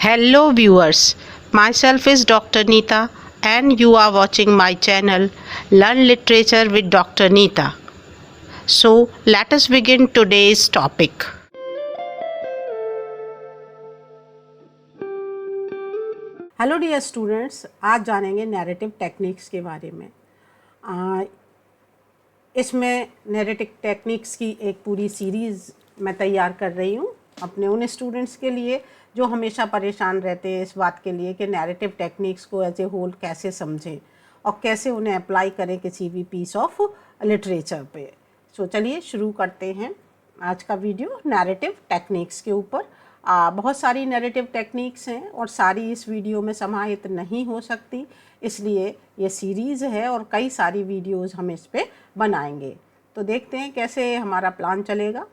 Hello viewers, myself is Dr. Neeta and you are watching my channel Learn Literature with Dr. Neeta. So let us begin today's topic. Hello dear students, आज जानेंगे narrative techniques के बारे में। इसमें narrative techniques की एक पूरी series मैं तैयार कर रही हूँ अपने उन स्टूडेंट्स के लिए जो हमेशा परेशान रहते हैं इस बात के लिए कि नैरेटिव टेक्निक्स को एज ए होल कैसे समझें और कैसे उन्हें अप्लाई करें किसी भी पीस ऑफ लिटरेचर पे। सो चलिए शुरू करते हैं आज का वीडियो नैरेटिव टेक्निक्स के ऊपर। बहुत सारी नैरेटिव टेक्निक्स हैं और सारी इस वीडियो में समाहित नहीं हो सकती, इसलिए ये सीरीज़ है और कई सारी वीडियोस हम इस पे बनाएंगे। तो देखते हैं कैसे हमारा प्लान चलेगा।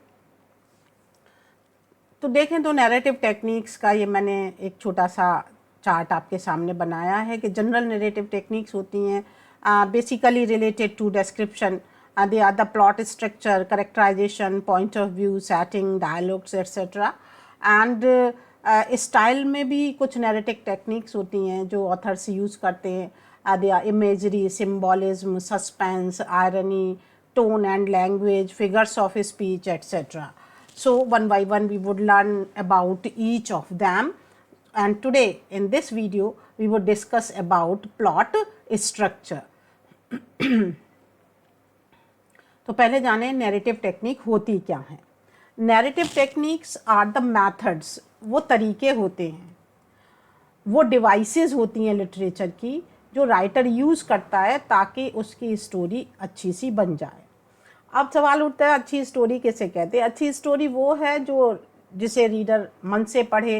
तो देखें तो नैरेटिव टेक्निक्स का ये मैंने एक छोटा सा चार्ट आपके सामने बनाया है कि जनरल नैरेटिव टेक्निक्स होती हैं basically related to description, they are the plot structure, characterisation, point of view, setting, dialogues etcetera. And style में भी कुछ नैरेटिव टेक्निक्स होती हैं जो ऑथर्स यूज़ करते हैं। They are imagery, symbolism, suspense, irony, tone and language, figures of speech, etc. So one by one we would learn about each of them, and today in this video we would discuss about plot structure. तो पहले जाने narrative technique होती क्या है। Narrative techniques are the methods, वो तरीके होते हैं, वो डिवाइसेस होती हैं लिटरेचर की जो राइटर यूज़ करता है ताकि उसकी स्टोरी अच्छी सी बन जाए। अब सवाल उठता है अच्छी स्टोरी किसे कहते हैं। अच्छी स्टोरी वो है जो जिसे रीडर मन से पढ़े,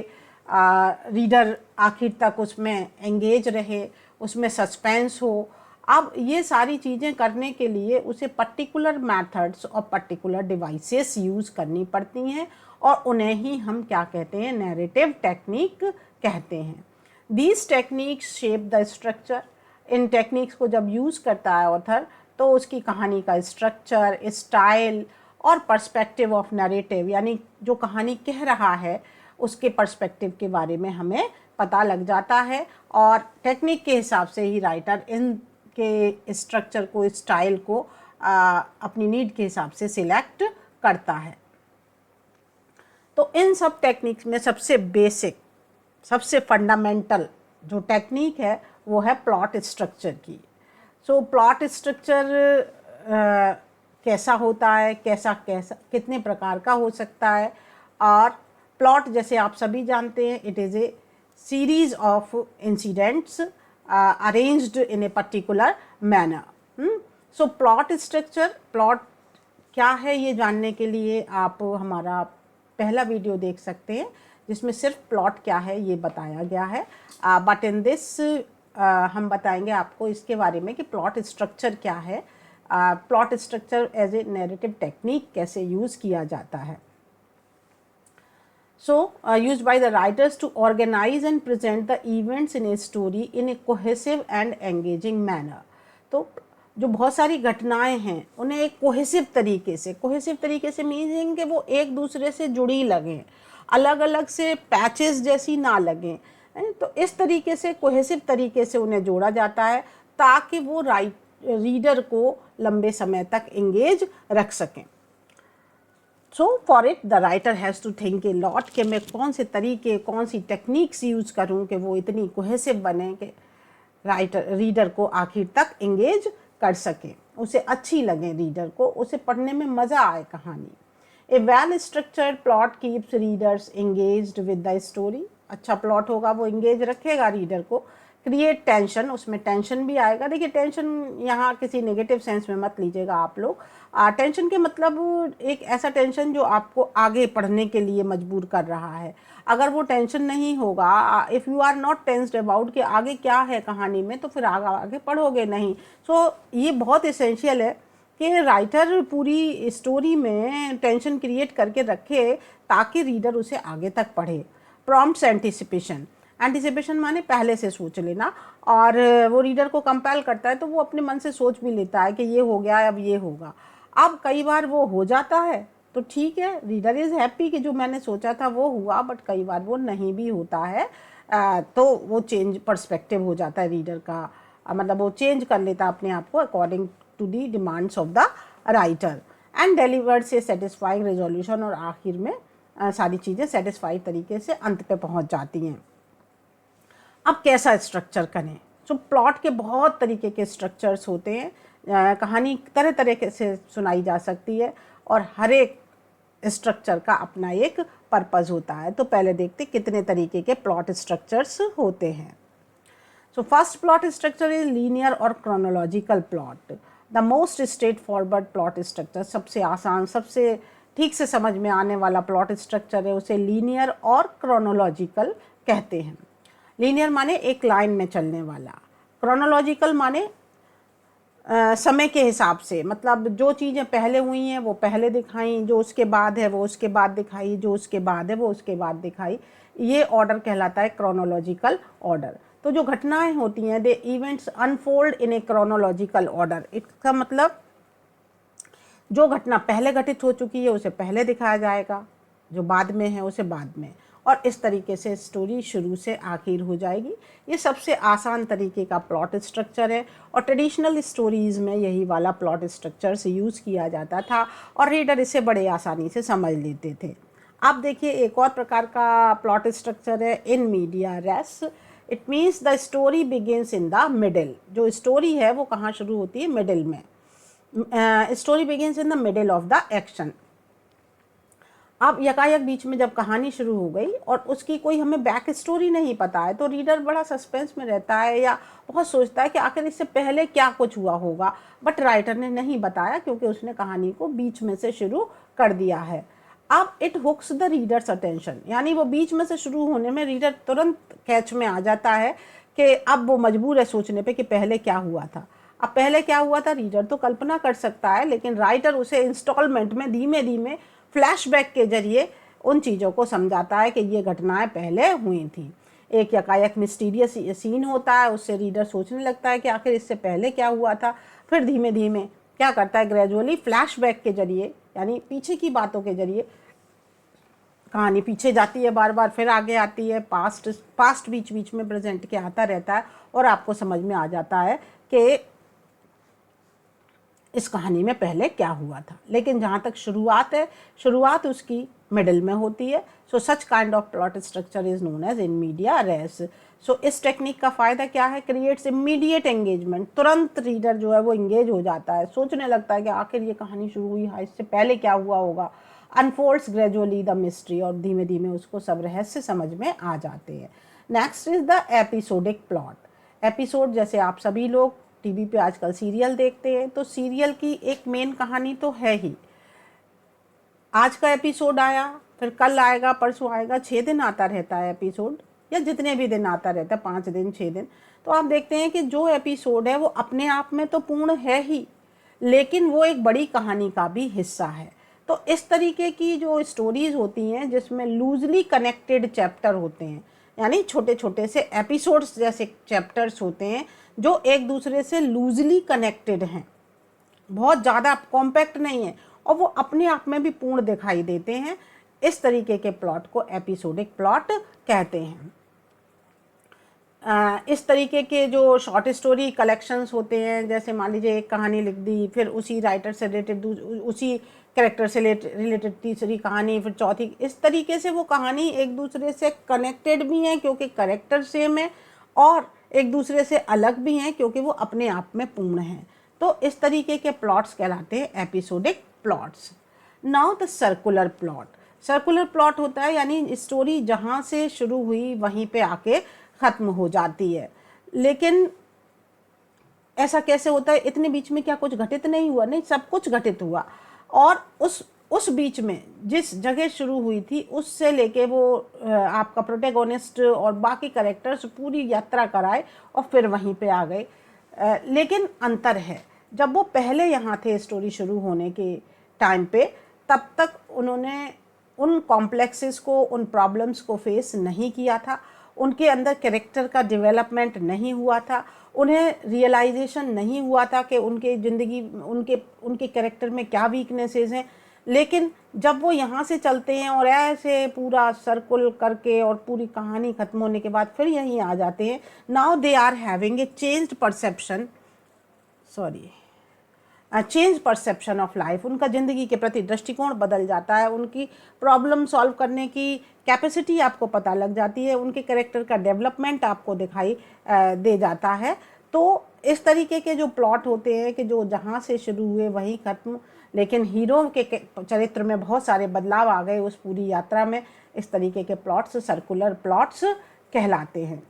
रीडर आखिर तक उसमें एंगेज रहे, उसमें सस्पेंस हो। अब ये सारी चीज़ें करने के लिए उसे पर्टिकुलर मेथड्स और पर्टिकुलर डिवाइसेस यूज़ करनी पड़ती हैं और उन्हें ही हम क्या कहते हैं, नैरेटिव टेक्निक कहते हैं। These techniques shape the structure. In techniques को जब यूज़ करता है ऑथर तो उसकी कहानी का स्ट्रक्चर, स्टाइल और पर्सपेक्टिव ऑफ नैरेटिव, यानी जो कहानी कह रहा है उसके पर्सपेक्टिव के बारे में हमें पता लग जाता है और टेक्निक के हिसाब से ही राइटर इन के स्ट्रक्चर को, स्टाइल को अपनी नीड के हिसाब से सिलेक्ट करता है। तो इन सब टेक्निक्स में सबसे बेसिक, सबसे फंडामेंटल जो टेक्निक है वो है प्लॉट स्ट्रक्चर की। सो प्लॉट स्ट्रक्चर कैसा होता है, कैसा कितने प्रकार का हो सकता है। और प्लॉट जैसे आप सभी जानते हैं, it is a series of incidents arranged in a particular manner. So plot structure, plot क्या है ये जानने के लिए आप हमारा पहला वीडियो देख सकते हैं जिसमें सिर्फ प्लॉट क्या है ये बताया गया है। बट इन दिस हम बताएंगे आपको इसके बारे में कि प्लॉट स्ट्रक्चर क्या है, plot structure as a narrative technique कैसे यूज़ किया जाता है। So used by the writers to organise and present the events in a story in a cohesive and engaging manner. तो जो बहुत सारी घटनाएं हैं उन्हें एक कोहेसिव तरीके से मीनिंग कि वो एक दूसरे से जुड़ी लगें, अलग अलग से पैचेस जैसी ना लगें। तो इस तरीके से कोहेसिव तरीके से उन्हें जोड़ा जाता है ताकि वो रीडर को लंबे समय तक एंगेज रख सकें। So for it the writer has to think a lot कि मैं कौन से तरीके, कौन सी टेक्निक्स यूज़ करूं कि वो इतनी कोहेसिव बने कि रीडर को आखिर तक एंगेज कर सकें, उसे अच्छी लगे, रीडर को उसे पढ़ने में मज़ा आए कहानी। A well structured plot keeps readers engaged with the story. अच्छा प्लॉट होगा वो एंगेज रखेगा रीडर को। क्रिएट टेंशन, उसमें टेंशन भी आएगा। देखिए टेंशन यहाँ किसी नेगेटिव सेंस में मत लीजिएगा आप लोग। टेंशन के मतलब एक ऐसा टेंशन जो आपको आगे पढ़ने के लिए मजबूर कर रहा है। अगर वो टेंशन नहीं होगा, if you are not tensed about कि आगे क्या है कहानी में, तो फिर आगे पढ़ोगे नहीं। सो ये बहुत इसेंशियल है कि राइटर पूरी स्टोरी में टेंशन क्रिएट करके रखे ताकि रीडर उसे आगे तक पढ़े। प्रॉम्प्ट्स एंटिसिपेशन माने पहले से सोच लेना, और वो रीडर को कंपेल करता है तो वो अपने मन से सोच भी लेता है कि ये हो गया, अब ये होगा। अब कई बार वो हो जाता है तो ठीक है, रीडर इज़ हैप्पी कि जो मैंने सोचा था वो हुआ, बट कई बार वो नहीं भी होता है। तो वो चेंज पर्सपेक्टिव हो जाता है रीडर का, मतलब वो चेंज कर लेता अपने आप को according to the demands of the writer and delivers a satisfying resolution, और आखिर में सारी चीज़ें सेटिस्फाई तरीके से अंत पे पहुंच जाती हैं। अब कैसा स्ट्रक्चर करें? तो प्लॉट के बहुत तरीके के स्ट्रक्चर्स होते हैं, कहानी तरह तरह से सुनाई जा सकती है और हर एक स्ट्रक्चर का अपना एक पर्पस होता है। तो पहले देखते कितने तरीके के प्लॉट स्ट्रक्चर्स होते हैं। So first plot structure is linear और chronological plot. The most straightforward plot structure, सबसे आसान, सबसे ठीक से समझ में आने वाला प्लॉट स्ट्रक्चर है, उसे लीनियर और क्रोनोलॉजिकल कहते हैं। लीनियर माने एक लाइन में चलने वाला, क्रोनोलॉजिकल माने समय के हिसाब से, मतलब जो चीज़ें पहले हुई हैं वो पहले दिखाई, जो उसके बाद है वो उसके बाद दिखाई, जो उसके बाद है वो उसके बाद दिखाई। ये ऑर्डर कहलाता है क्रोनोलॉजिकल ऑर्डर। तो जो घटनाएं होती हैं, they events unfold in a chronological order. इसका मतलब जो घटना पहले घटित हो चुकी है उसे पहले दिखाया जाएगा, जो बाद में है उसे बाद में, और इस तरीके से स्टोरी शुरू से आखिर हो जाएगी। ये सबसे आसान तरीके का प्लॉट स्ट्रक्चर है और ट्रेडिशनल स्टोरीज़ में यही वाला प्लॉट स्ट्रक्चर से यूज़ किया जाता था और रीडर इसे बड़े आसानी से समझ लेते थे। अब देखिए एक और प्रकार का प्लॉट स्ट्रक्चर है in medias res. It means the story begins in the middle. जो स्टोरी है वो कहाँ शुरू होती है? मिडिल में। Story begins in the middle of the action. अब यकायक बीच में जब कहानी शुरू हो गई और उसकी कोई हमें बैक स्टोरी नहीं पता है, तो रीडर बड़ा सस्पेंस में रहता है या बहुत सोचता है कि आखिर इससे पहले क्या कुछ हुआ होगा, बट राइटर ने नहीं बताया क्योंकि उसने कहानी को बीच में से शुरू कर दिया है। अब it hooks the readers attention, यानी वो बीच में से शुरू होने में रीडर तुरंत कैच में आ जाता है कि अब वो मजबूर है सोचने पे कि पहले क्या हुआ था। अब पहले क्या हुआ था रीडर तो कल्पना कर सकता है, लेकिन राइटर उसे इंस्टॉलमेंट में धीमे धीमे फ्लैशबैक के जरिए उन चीज़ों को समझाता है कि ये घटनाएं पहले हुई थी। एक यकायक मिस्टीरियस सीन होता है, उससे रीडर सोचने लगता है कि आखिर इससे पहले क्या हुआ था। फिर धीमे धीमे क्या करता है, ग्रेजुअली फ्लैशबैक के जरिए, यानी पीछे की बातों के जरिए कहानी पीछे जाती है, बार बार फिर आगे आती है, पास्ट बीच बीच में प्रेजेंट के आता रहता है और आपको समझ में आ जाता है कि इस कहानी में पहले क्या हुआ था। लेकिन जहाँ तक शुरुआत है, शुरुआत उसकी मिडिल में होती है। So such kind of plot structure is known as in medias res. So इस टेक्निक का फ़ायदा क्या है? Creates immediate engagement. तुरंत रीडर जो है वो इंगेज हो जाता है, सोचने लगता है कि आखिर ये कहानी शुरू हुई है, इससे पहले क्या हुआ होगा। अनफोल्ड्स ग्रेजुअली द मिस्ट्री, और धीमे धीमे उसको सब रहस्य समझ में आ जाते हैं। Next is the episodic plot. Episode, जैसे आप सभी लोग टीवी पे आजकल सीरियल देखते हैं, तो सीरियल की एक मेन कहानी तो है ही। आज का एपिसोड आया, फिर कल आएगा, परसों आएगा, 6 दिन आता रहता है एपिसोड, या जितने भी दिन आता रहता है, 5 दिन 6 दिन। तो आप देखते हैं कि जो एपिसोड है वो अपने आप में तो पूर्ण है ही, लेकिन वो एक बड़ी कहानी का भी हिस्सा है। तो इस तरीके की जो स्टोरीज होती हैं जिसमें लूजली कनेक्टेड चैप्टर होते हैं, यानी छोटे छोटे से एपिसोड्स जैसे चैप्टर्स होते हैं जो एक दूसरे से लूजली कनेक्टेड हैं, बहुत ज़्यादा कॉम्पैक्ट नहीं है और वो अपने आप में भी पूर्ण दिखाई देते हैं, इस तरीके के प्लॉट को एपिसोडिक प्लॉट कहते हैं। इस तरीके के जो शॉर्ट स्टोरी कलेक्शंस होते हैं, जैसे मान लीजिए एक कहानी लिख दी, फिर उसी राइटर से रिलेटेड उसी कैरेक्टर से रिलेटेड तीसरी कहानी, फिर चौथी, इस तरीके से वो कहानी एक दूसरे से कनेक्टेड भी हैं क्योंकि कैरेक्टर सेम है, और एक दूसरे से अलग भी हैं क्योंकि वो अपने आप में पूर्ण हैं। तो इस तरीके के प्लॉट्स कहलाते हैं episodic plots. Now the circular plot. Circular plot होता है यानी स्टोरी जहाँ से शुरू हुई वहीं पे आके ख़त्म हो जाती है। लेकिन ऐसा कैसे होता है? इतने बीच में क्या कुछ घटित नहीं हुआ? नहीं, सब कुछ घटित हुआ, और उस बीच में जिस जगह शुरू हुई थी उससे लेके वो आपका प्रोटैगोनिस्ट और बाकी कैरेक्टर्स पूरी यात्रा कराए और फिर वहीं पे आ गए। लेकिन अंतर है, जब वो पहले यहाँ थे स्टोरी शुरू होने के टाइम पे, तब तक उन्होंने उन कॉम्प्लेक्सेस को, उन प्रॉब्लम्स को फेस नहीं किया था, उनके अंदर कैरेक्टर का डेवलपमेंट नहीं हुआ था, उन्हें रियलाइजेशन नहीं हुआ था कि उनके ज़िंदगी उनके कैरेक्टर में क्या वीकनेसेस हैं। लेकिन जब वो यहाँ से चलते हैं और ऐसे पूरा सर्कुल करके और पूरी कहानी ख़त्म होने के बाद फिर यहीं आ जाते हैं, now they are having a changed perception, change perception of life. उनका ज़िंदगी के प्रति दृष्टिकोण बदल जाता है, उनकी प्रॉब्लम सॉल्व करने की कैपेसिटी आपको पता लग जाती है, उनके कैरेक्टर का डेवलपमेंट आपको दिखाई दे जाता है। तो इस तरीके के जो प्लॉट होते हैं कि जो जहाँ से शुरू हुए वहीं ख़त्म, लेकिन हीरो के चरित्र में बहुत सारे बदलाव आ गए उस पूरी यात्रा में, इस तरीके के प्लॉट्स सर्कुलर प्लॉट्स कहलाते हैं।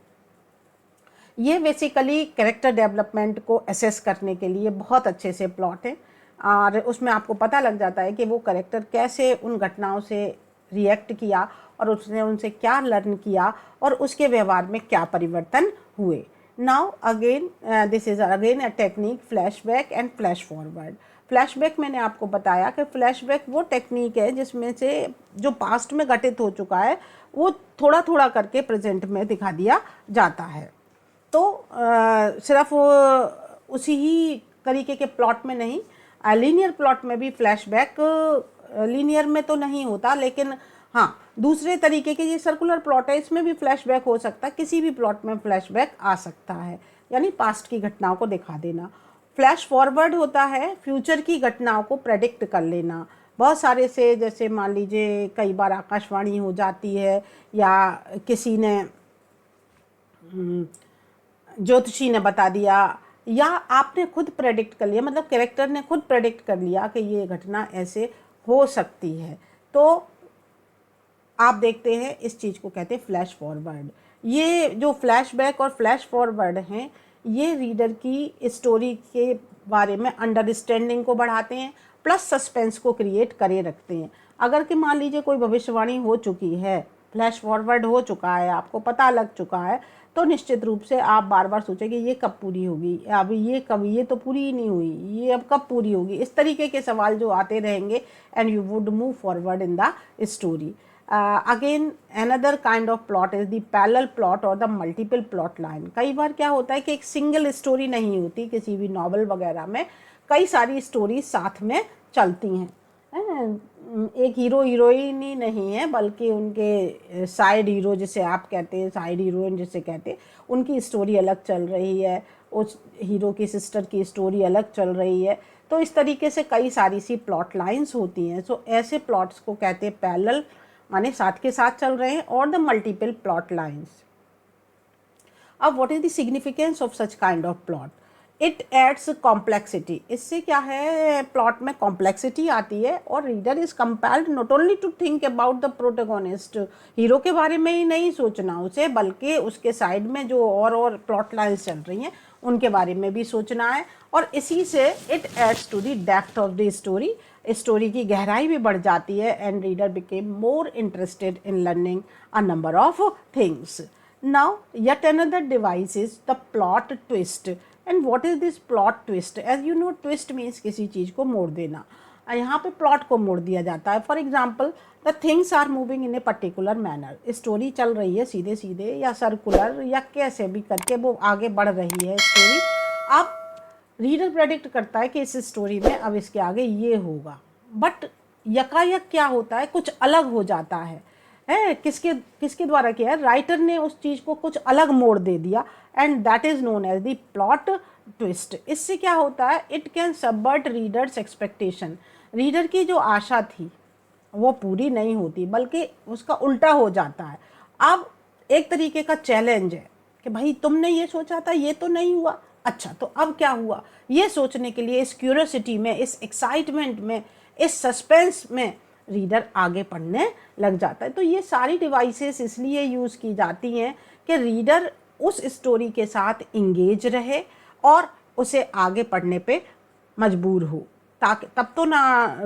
ये बेसिकली कैरेक्टर डेवलपमेंट को असेस करने के लिए बहुत अच्छे से प्लॉट है, और उसमें आपको पता लग जाता है कि वो कैरेक्टर कैसे उन घटनाओं से रिएक्ट किया और उसने उनसे क्या लर्न किया और उसके व्यवहार में क्या परिवर्तन हुए। Now again this is again a technique flashback and flash forward. Flashback मैंने आपको बताया कि फ्लैशबैक वो टेक्निक है जिसमें से जो पास्ट में घटित हो चुका है वो थोड़ा थोड़ा करके प्रेजेंट में दिखा दिया जाता है। तो सिर्फ उसी ही तरीके के प्लॉट में नहीं, लीनियर प्लॉट में भी फ्लैशबैक, लीनियर में तो नहीं होता लेकिन हाँ दूसरे तरीके के, ये सर्कुलर प्लॉट है इसमें भी फ्लैशबैक हो सकता है, किसी भी प्लॉट में फ्लैशबैक आ सकता है, यानी पास्ट की घटनाओं को दिखा देना। फ्लैश फॉरवर्ड होता है फ्यूचर की घटनाओं को प्रेडिक्ट कर लेना। बहुत सारे से, जैसे मान लीजिए कई बार आकाशवाणी हो जाती है या किसी ने ज्योतिषी ने बता दिया या आपने खुद प्रेडिक्ट कर लिया, मतलब कैरेक्टर ने खुद प्रेडिक्ट कर लिया कि ये घटना ऐसे हो सकती है, तो आप देखते हैं इस चीज़ को कहते हैं फ्लैश फॉरवर्ड। ये जो फ्लैशबैक और फ्लैश फॉरवर्ड हैं ये रीडर की स्टोरी के बारे में अंडरस्टैंडिंग को बढ़ाते हैं, प्लस सस्पेंस को क्रिएट करे रखते हैं। अगर कि मान लीजिए कोई भविष्यवाणी हो चुकी है, फ्लैश फॉरवर्ड हो चुका है, आपको पता लग चुका है, तो निश्चित रूप से आप बार बार सोचेंगे ये कब पूरी होगी, अभी ये कब, ये तो पूरी ही नहीं हुई, ये अब कब पूरी होगी, इस तरीके के सवाल जो आते रहेंगे and you would move forward in the story. Again another kind of plot is the parallel plot और द मल्टीपल प्लॉट लाइन। कई बार क्या होता है कि एक सिंगल स्टोरी नहीं होती, किसी भी नॉवल वगैरह में कई सारी स्टोरी साथ में चलती हैं, एक हीरो हीरोइन ही नहीं है बल्कि उनके साइड हीरो जिसे आप कहते हैं, साइड हीरोइन जिसे कहते हैं, उनकी स्टोरी अलग चल रही है, उस हीरो की सिस्टर की स्टोरी अलग चल रही है। तो इस तरीके से कई सारी सी प्लॉट लाइंस होती हैं। सो ऐसे प्लॉट्स को कहते हैं पैरेलल, माने साथ के साथ चल रहे हैं, और द मल्टीपल प्लॉट लाइंस। अब what is the significance of such kind of plot? It adds complexity. इससे क्या है, प्लॉट में कॉम्प्लेक्सिटी आती है और reader is compelled not only to think about the protagonist, hero के बारे में ही नहीं सोचना उसे, बल्कि उसके साइड में जो और प्लॉट लाइन्स चल रही हैं उनके बारे में भी सोचना है। और इसी से it adds to the depth of the story, story की गहराई भी बढ़ जाती है and reader became more interested in learning a number of things. Now yet another device is the plot twist. And what is this plot twist? As you know, twist means किसी चीज़ को मोड़ देना, यहाँ पे प्लॉट को मोड़ दिया जाता है। For example, the things are moving in a particular manner. Story चल रही है सीधे सीधे या सर्कुलर या कैसे भी करके वो आगे बढ़ रही है स्टोरी। अब रीडर प्रेडिक्ट करता है कि इस स्टोरी में अब इसके आगे ये होगा, बट यकायक क्या होता है, कुछ अलग हो जाता है। किसके द्वारा किया है? राइटर ने उस चीज़ को कुछ अलग मोड़ दे दिया, and that is known as the plot twist. इससे क्या होता है, it can subvert readers expectation. Reader की जो आशा थी वो पूरी नहीं होती बल्कि उसका उल्टा हो जाता है। अब एक तरीके का चैलेंज है कि भाई तुमने ये सोचा था, ये तो नहीं हुआ, अच्छा तो अब क्या हुआ, ये सोचने के लिए इस क्यूरियोसिटी में, इस एक्साइटमेंट में, इस सस्पेंस में रीडर आगे पढ़ने लग जाता है। तो ये सारी डिवाइसेस इसलिए यूज़ की जाती हैं कि रीडर उस स्टोरी के साथ इंगेज रहे और उसे आगे पढ़ने पे मजबूर हो, ताकि तब तो ना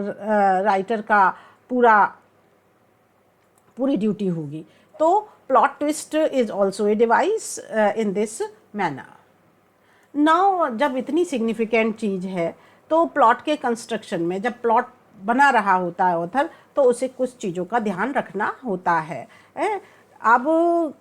राइटर का पूरी ड्यूटी होगी। तो plot twist is also a device in this manner. Now जब इतनी सिग्निफिकेंट चीज़ है तो प्लॉट के कंस्ट्रक्शन में, जब प्लॉट बना रहा होता है ऑथर, तो उसे कुछ चीज़ों का ध्यान रखना होता है। अब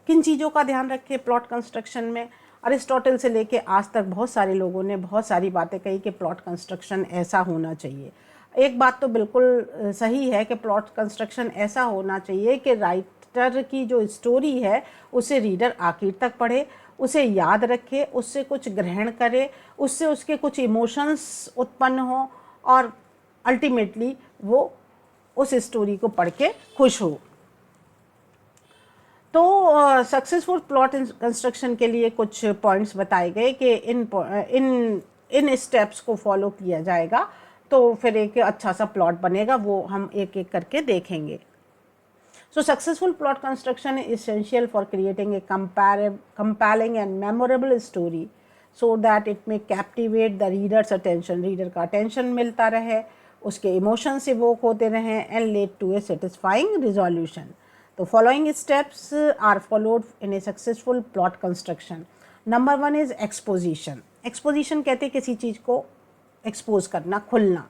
किन चीज़ों का ध्यान रखें प्लॉट कंस्ट्रक्शन में? अरिस्टोटल से लेके आज तक बहुत सारे लोगों ने बहुत सारी बातें कही कि प्लॉट कंस्ट्रक्शन ऐसा होना चाहिए। एक बात तो बिल्कुल सही है कि प्लॉट कंस्ट्रक्शन ऐसा होना चाहिए कि राइटर की जो स्टोरी है उसे रीडर आखिर तक पढ़े, उसे याद रखे, उससे कुछ ग्रहण करे, उससे उसके कुछ इमोशंस उत्पन्न हो और अल्टीमेटली वो उस स्टोरी को पढ़ के खुश हो। तो सक्सेसफुल प्लॉट कंस्ट्रक्शन के लिए कुछ पॉइंट्स बताए गए कि इन स्टेप्स को फॉलो किया जाएगा तो फिर एक अच्छा सा प्लॉट बनेगा, वो हम एक एक करके देखेंगे। So successful plot construction is essential for creating a compelling and memorable story so that it may captivate the reader's attention. Reader का attention मिलता रहे, उसके emotions evoke होते रहें and lead to a satisfying resolution. तो following steps are followed in a successful plot construction. Number 1 is exposition. Exposition कहते हैं किसी चीज़ को expose करना, खुलना।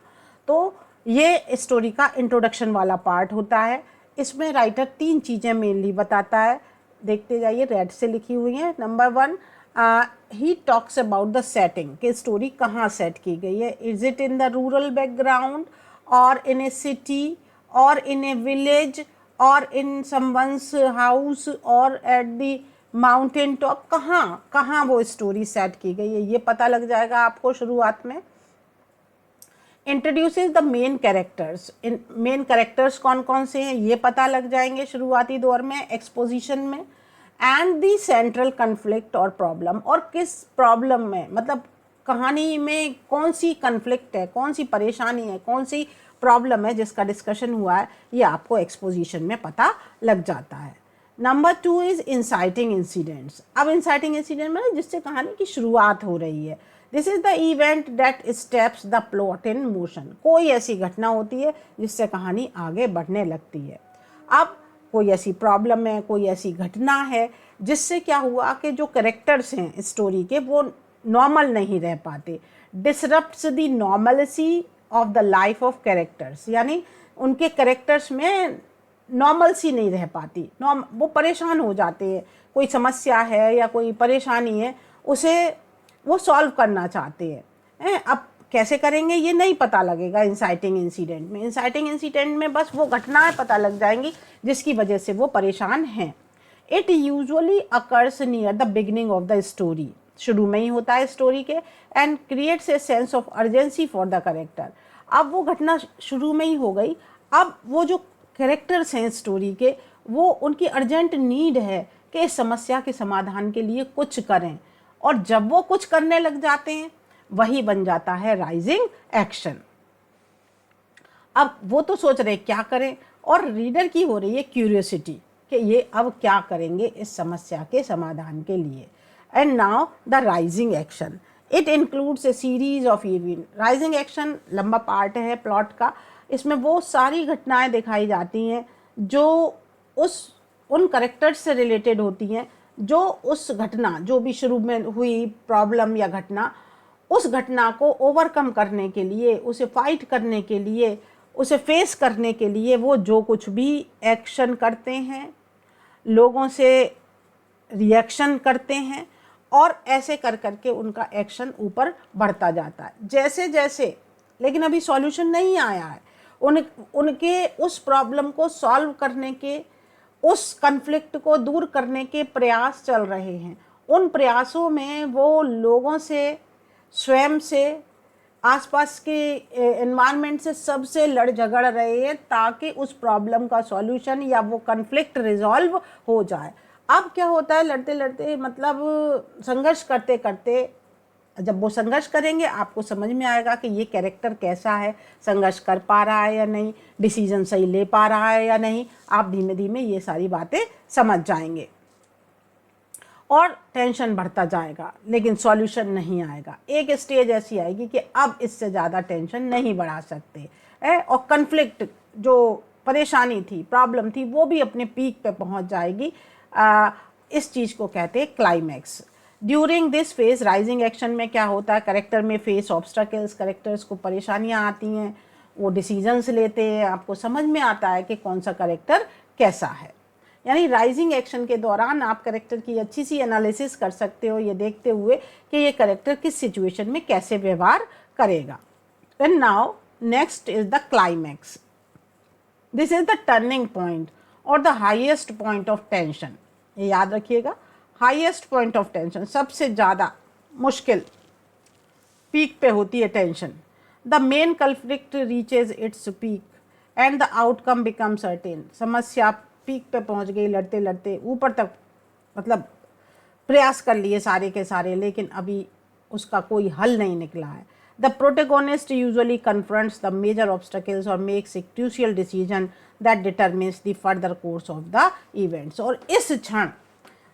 तो ये स्टोरी का इंट्रोडक्शन वाला पार्ट होता है। इसमें राइटर 3 चीज़ें मेनली बताता है, देखते जाइए, रेड से लिखी हुई हैं। Number 1, he talks about the setting, कि स्टोरी कहाँ सेट की गई है। Is it in the rural background और इन ए सिटी और इन ए विलेज और इन समवंस हाउस और एट द माउंटेन टॉप, कहाँ वो स्टोरी सेट की गई है ये पता लग जाएगा आपको शुरुआत में। Introduces the main characters, main characters कौन कौन से हैं ये पता लग जाएंगे शुरुआती दौर में एक्सपोजिशन में। एंड दी सेंट्रल कन्फ्लिक्ट और प्रॉब्लम, और किस प्रॉब्लम में, मतलब कहानी में कौन सी कन्फ्लिक्ट है, कौन सी परेशानी है, कौन सी प्रॉब्लम है जिसका डिस्कशन हुआ है, ये आपको एक्सपोजिशन में पता लग जाता है। Number 2 is inciting incidents. अब इंसाइटिंग इंसिडेंट में जिससे कहानी की शुरुआत हो रही है। This is the event that steps the plot in motion. कोई ऐसी घटना होती है जिससे कहानी आगे बढ़ने लगती है। अब कोई ऐसी प्रॉब्लम है, कोई ऐसी घटना है जिससे क्या हुआ कि जो कैरेक्टर्स हैं स्टोरी के वो नॉर्मल नहीं रह पाते। Disrupts the normality of the life of characters, यानी उनके कैरेक्टर्स में नॉर्मल सी नहीं रह पाती, वो परेशान हो जाते हैं। कोई समस्या है या कोई परेशानी है, उसे वो सॉल्व करना चाहते हैं। अब कैसे करेंगे ये नहीं पता लगेगा इंसाइटिंग इंसिडेंट में। इंसाइटिंग इंसिडेंट में बस वो घटनाएं पता लग जाएंगी जिसकी वजह से वो परेशान हैं। It usually occurs near the beginning of the story, शुरू में ही होता है स्टोरी के। And creates a sense of urgency for the character. अब वो घटना शुरू में ही हो गई, अब वो जो कैरेक्टर्स हैं स्टोरी के, वो उनकी अर्जेंट नीड है कि इस समस्या के समाधान के लिए कुछ करें, और जब वो कुछ करने लग जाते हैं वही बन जाता है राइजिंग एक्शन। अब वो तो सोच रहे क्या करें, और रीडर की हो रही है क्यूरियोसिटी कि ये अब क्या करेंगे इस समस्या के समाधान के लिए। And now the rising action, it includes A series of event. Rising action लंबा पार्ट है प्लॉट का। इसमें वो सारी घटनाएं दिखाई जाती हैं जो उन करेक्टर्स से रिलेटेड होती हैं, जो उस घटना, जो भी शुरू में हुई प्रॉब्लम या घटना, उस घटना को ओवरकम करने के लिए, उसे फाइट करने के लिए, उसे फेस करने के लिए वो जो कुछ भी एक्शन करते हैं, लोगों से रिएक्शन करते हैं, और ऐसे कर करके उनका एक्शन ऊपर बढ़ता जाता है जैसे जैसे। लेकिन अभी सॉल्यूशन नहीं आया है, उनके उस प्रॉब्लम को सॉल्व करने के, उस कन्फ्लिक्ट को दूर करने के प्रयास चल रहे हैं। उन प्रयासों में वो लोगों से, स्वयं से, आसपास के एनवायरनमेंट से सबसे लड़ झगड़ रहे हैं ताकि उस प्रॉब्लम का सॉल्यूशन या वो कन्फ्लिक्ट रिजॉल्व हो जाए। अब क्या होता है, लड़ते लड़ते, मतलब संघर्ष करते करते, जब वो संघर्ष करेंगे आपको समझ में आएगा कि ये कैरेक्टर कैसा है, संघर्ष कर पा रहा है या नहीं, डिसीजन सही ले पा रहा है या नहीं। आप धीमे धीमे ये सारी बातें समझ जाएंगे और टेंशन बढ़ता जाएगा, लेकिन सॉल्यूशन नहीं आएगा। एक स्टेज ऐसी आएगी कि अब इससे ज़्यादा टेंशन नहीं बढ़ा सकते है, और कन्फ्लिक्ट, जो परेशानी थी, प्रॉब्लम थी, वो भी अपने पीक पे पहुंच जाएगी। इस चीज़ को कहते हैं climax. During this phase rising action में क्या होता है, करेक्टर में फेस ऑब्स्टकल्स, करेक्टर्स को परेशानियां आती हैं, वो डिसीजंस लेते हैं, आपको समझ में आता है कि कौन सा करेक्टर कैसा है। यानी राइजिंग एक्शन के दौरान आप करेक्टर की अच्छी सी एनालिसिस कर सकते हो, ये देखते हुए कि ये करेक्टर किस सिचुएशन में कैसे व्यवहार करेगा। And now next is the climax. This is the turning point और the highest point of tension. ये याद रखिएगा, हाईएस्ट पॉइंट ऑफ टेंशन, सबसे ज़्यादा मुश्किल, पीक पे होती है tension. The main conflict reaches its peak and the outcome become certain. समस्या पीक पे पहुंच गई, लड़ते लड़ते ऊपर तक, मतलब प्रयास कर लिए सारे के सारे, लेकिन अभी उसका कोई हल नहीं निकला है. The protagonist usually confronts the major obstacles और makes a crucial decision that determines the further course of the events. और इस क्षण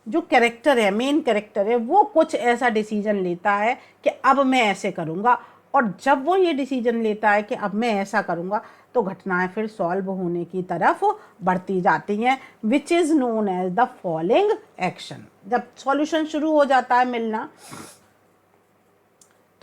जो कैरेक्टर है, मेन कैरेक्टर है, वो कुछ ऐसा डिसीजन लेता है कि अब मैं ऐसे करूँगा. और जब वो ये डिसीजन लेता है कि अब मैं ऐसा करूँगा, तो घटनाएं फिर सॉल्व होने की तरफ बढ़ती जाती हैं, which is known as the falling action. जब सॉल्यूशन शुरू हो जाता है मिलना,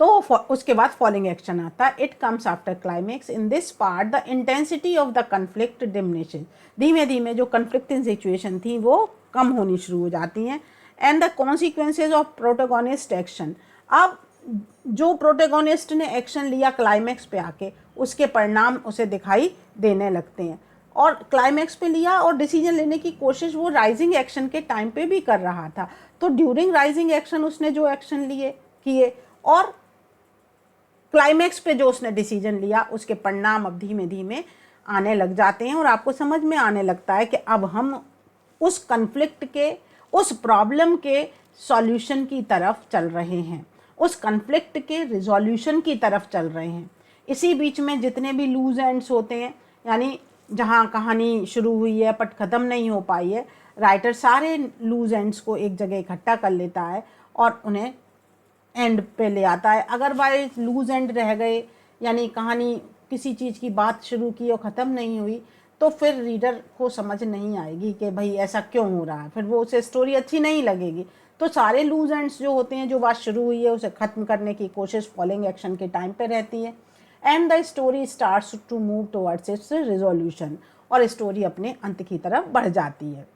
तो उसके बाद फॉलिंग एक्शन आता है. It comes after climax. In this part the intensity of the conflict diminishes. धीमे धीमे जो कन्फ्लिक्टिंग सिचुएशन थी वो कम होनी शुरू हो जाती हैं. And the consequences of protagonist action. अब जो प्रोटेगोनिस्ट ने एक्शन लिया क्लाइमेक्स पे आके, उसके परिणाम उसे दिखाई देने लगते हैं. और क्लाइमेक्स पे लिया और डिसीजन लेने की कोशिश वो राइजिंग एक्शन के टाइम पे भी कर रहा था. तो ड्यूरिंग राइजिंग एक्शन उसने जो एक्शन लिए किए, और क्लाइमेक्स पे जो उसने डिसीजन लिया, उसके परिणाम अब धीमे धीमे आने लग जाते हैं. और आपको समझ में आने लगता है कि अब हम उस कन्फ्लिक्ट के, उस प्रॉब्लम के सॉल्यूशन की तरफ चल रहे हैं, उस कन्फ्लिक्ट के रिजोल्यूशन की तरफ चल रहे हैं. इसी बीच में जितने भी लूज एंड्स होते हैं, यानी जहाँ कहानी शुरू हुई है बट ख़त्म नहीं हो पाई है, राइटर सारे लूज एंड्स को एक जगह इकट्ठा कर लेता है और उन्हें एंड पे ले आता है. अगर बाय लूज एंड रह गए, यानी कहानी किसी चीज़ की बात शुरू की और ख़त्म नहीं हुई, तो फिर रीडर को समझ नहीं आएगी कि भाई ऐसा क्यों हो रहा है, फिर वो उसे स्टोरी अच्छी नहीं लगेगी. तो सारे लूज एंड्स जो होते हैं, जो बात शुरू हुई है उसे ख़त्म करने की कोशिश फॉलोइंग एक्शन के टाइम पे रहती है. And the story starts to move towards its resolution. और स्टोरी अपने अंत की तरफ बढ़ जाती है.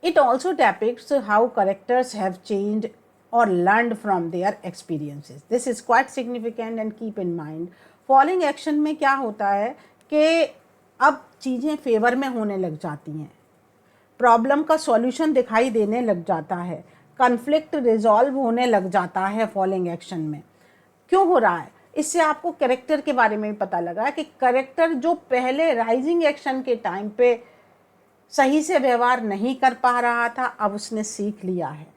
It also depicts how characters have changed or learned from their experiences. This is quite significant and keep in mind. Falling action में क्या होता है कि अब चीज़ें फेवर में होने लग जाती हैं, प्रॉब्लम का सॉल्यूशन दिखाई देने लग जाता है, कन्फ्लिक्ट रिजॉल्व होने लग जाता है फॉलिंग एक्शन में. क्यों हो रहा है? इससे आपको कैरेक्टर के बारे में भी पता लगा है कि कैरेक्टर जो पहले राइजिंग एक्शन के टाइम पे सही से व्यवहार नहीं कर पा रहा था, अब उसने सीख लिया है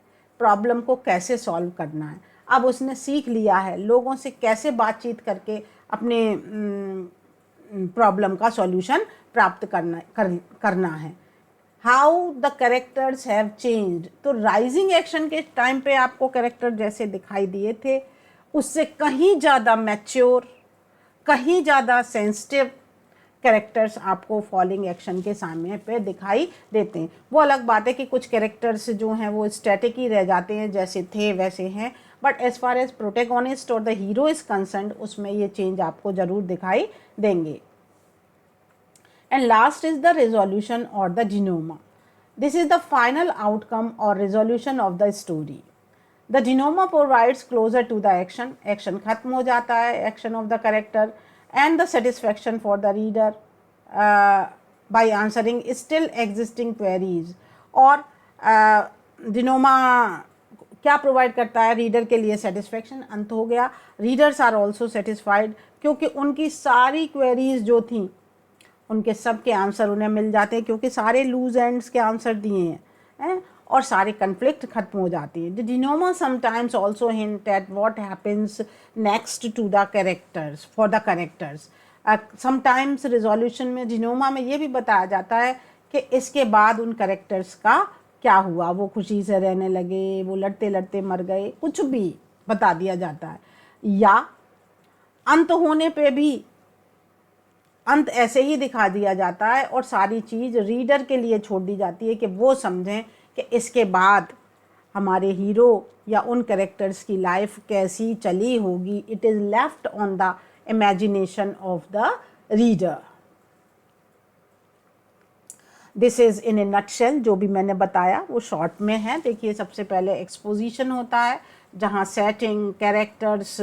प्रॉब्लम को कैसे सॉल्व करना है. अब उसने सीख लिया है लोगों से कैसे बातचीत करके अपने प्रॉब्लम का सॉल्यूशन प्राप्त करना है. How the characters have changed. तो राइजिंग एक्शन के टाइम पे आपको कैरेक्टर जैसे दिखाई दिए थे, उससे कहीं ज़्यादा मैच्योर, कहीं ज़्यादा सेंसिटिव कैरेक्टर्स आपको फॉलिंग एक्शन के सामने पे दिखाई देते हैं. वो अलग बात है कि कुछ कैरेक्टर्स जो हैं वो स्टैटिक ही रह जाते हैं, जैसे थे वैसे हैं, but as far as protagonist और द हीरो इज कंसर्न्ड, उसमें ये चेंज आपको ज़रूर दिखाई देंगे. And last is the resolution और the denouement. This is the final outcome और resolution of the story. The denouement provides closure to the action. Action खत्म हो जाता है, action of the character, and the satisfaction for the reader by answering still existing queries. और डिनोमा क्या provide करता है reader के लिए? सेटिस्फैक्शन. अंत हो गया, रीडर्स आर ऑल्सो सेटिस्फाइड, क्योंकि उनकी सारी क्वेरीज जो थी उनके सब के आंसर उन्हें मिल जाते हैं, क्योंकि सारे लूज एंड्स के आंसर दिए हैं और सारे कन्फ्लिक्ट खत्म हो जाती है. The denouement sometimes also hint at what happens next to the characters for the characters. Sometimes resolution में, डिनोमा में ये भी बताया जाता है कि इसके बाद उन कैरेक्टर्स का क्या हुआ, वो खुशी से रहने लगे, वो लड़ते लड़ते मर गए, कुछ भी बता दिया जाता है. या अंत होने पे भी अंत ऐसे ही दिखा दिया जाता है और सारी चीज़ रीडर के लिए छोड़ दी जाती है कि वो समझें कि इसके बाद हमारे हीरो या उन कैरेक्टर्स की लाइफ कैसी चली होगी. It is left on the imagination of the reader. This is in A nutshell. जो भी मैंने बताया वो शॉर्ट में है. देखिए, सबसे पहले एक्सपोजिशन होता है, जहाँ सेटिंग, कैरेक्टर्स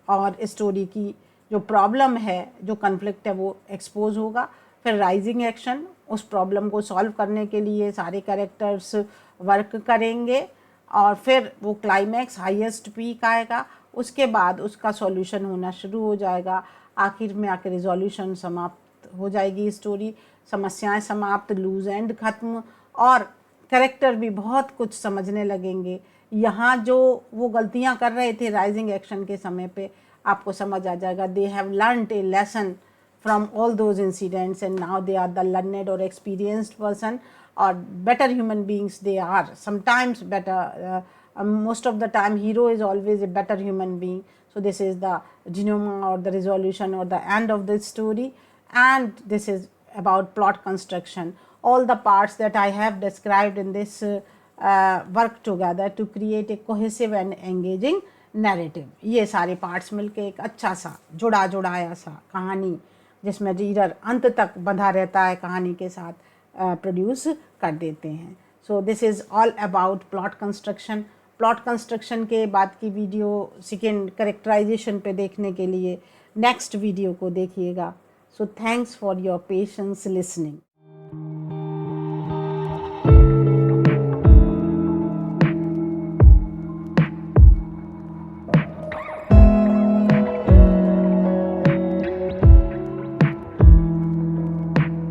और स्टोरी की जो प्रॉब्लम है, जो कन्फ्लिक्ट है वो एक्सपोज होगा। फिर राइजिंग एक्शन, उस प्रॉब्लम को सॉल्व करने के लिए सारे कैरेक्टर्स वर्क करेंगे और फिर वो क्लाइमैक्स हाईएस्ट पीक आएगा। उसके बाद उसका सॉल्यूशन होना शुरू हो जाएगा, आखिर में आके रिजोल्यूशन समाप्त हो जाएगी स्टोरी, समस्याएं समाप्त, लूज एंड खत्म और कैरेक्टर भी बहुत कुछ समझने लगेंगे। यहाँ जो वो गलतियाँ कर रहे थे राइजिंग एक्शन के समय पे, आपको समझ आ जाएगा they have learned A lesson from all those incidents and now they are the learned or experienced person or better human beings they are, sometimes better, most of the time hero is always a better human being. So this is the denouement or the resolution or the end of the story, and this is about plot construction. All the parts that I have described in this work together to create a cohesive and engaging narrative. ये सारे parts मिलके एक अच्छा सा जुड़ाया सा कहानी जिसमें reader अंत तक बंधा रहता है कहानी के साथ प्रोड्यूस कर देते हैं। So this is all about plot construction. Plot construction के बाद की वीडियो सेकेंड कैरेक्टराइजेशन पे देखने के लिए नेक्स्ट वीडियो को देखिएगा। So thanks for your patience listening.